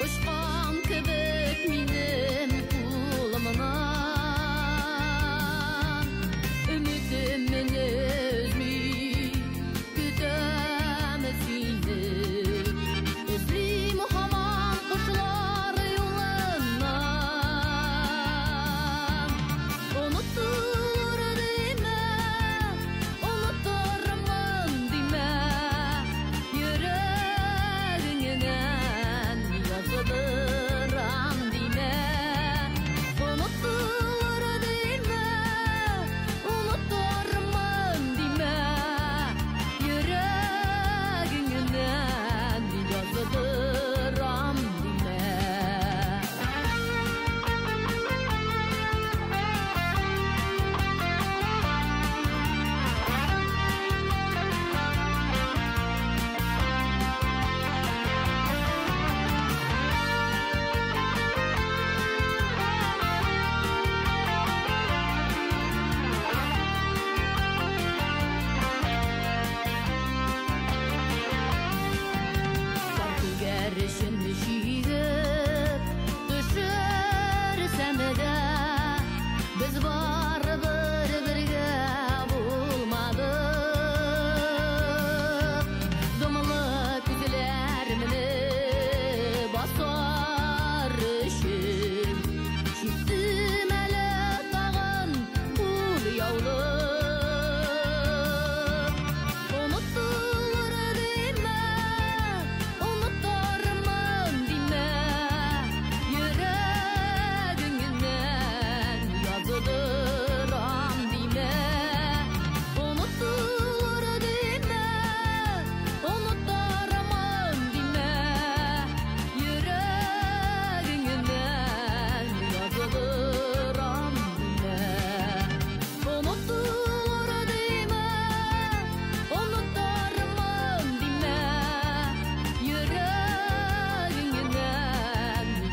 Uçkan kebek minim kulumdan Ümidim meni özmi Güdemesini Özlüm haman kuşlar yolundan Unutulur deme Unuturman deme Yüreğinden yazılıram deme Unutulur deme Unuturman deme Yüreğinden yazılıram deme Gerişin şiir düşürsem de biz var birge bulmadık Dumlı güzlerimini basar işim Şittim ele dağın bul yavluk Unutulur deme Unuturman deme Yüreğinden yazılıram deme Unutulur deme Unuturman deme Yüreğinden yazılıram deme Unutulur deme Unuturman deme Yüreğinden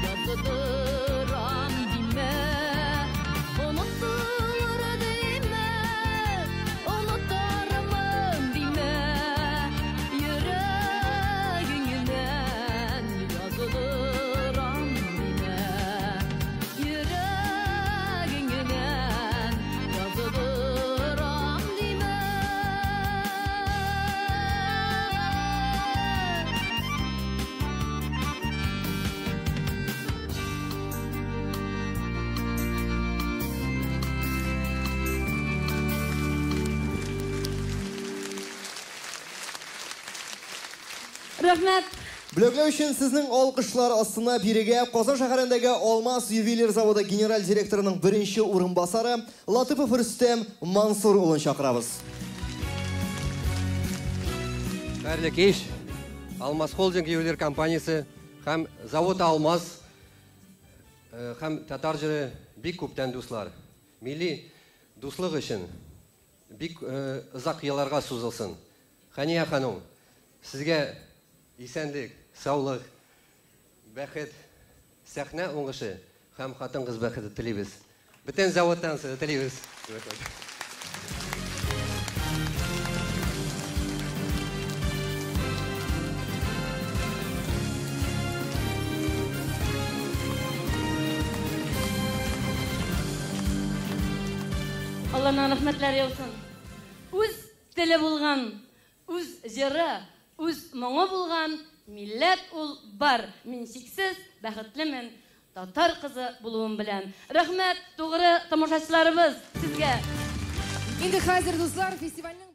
yazılıram deme Unutulur deme Unuturman deme Yüreğinden yazılıram deme Yüreğinden yazılıram deme Рәхмәт. Бүләкләү өчен сезнең алкышлар астына бирегә Казан шәһәрендәге Алмаз ювелир заводы генераль директорының беренче урынбасары Латыпов Рөстәм Мансур улын чакырабыз. Хәерле кич. Алмаз холдинг ювелир компаниясе һәм завод Алмаз һәм татар җыры бик күптән дуслар. Милли дуслык өчен бик озак елларга сузылсын. Хания ханым, сезгә исәнлек, саулык, бәхет, сәхнә уңышы һәм хатын-кыз бәхете телибез. Бөтен заводтан телибез. Аллаһның рәхмәтләре яусын. Үз теле булган, үз җыры, үз моңы булган милләт ул бар. Мин шиксез бәхетлемен татар кызы булуым белән. Рәхмәт, тугры тамашачыларыбыз сезгә. Инде хәзер дуслар фестивальнең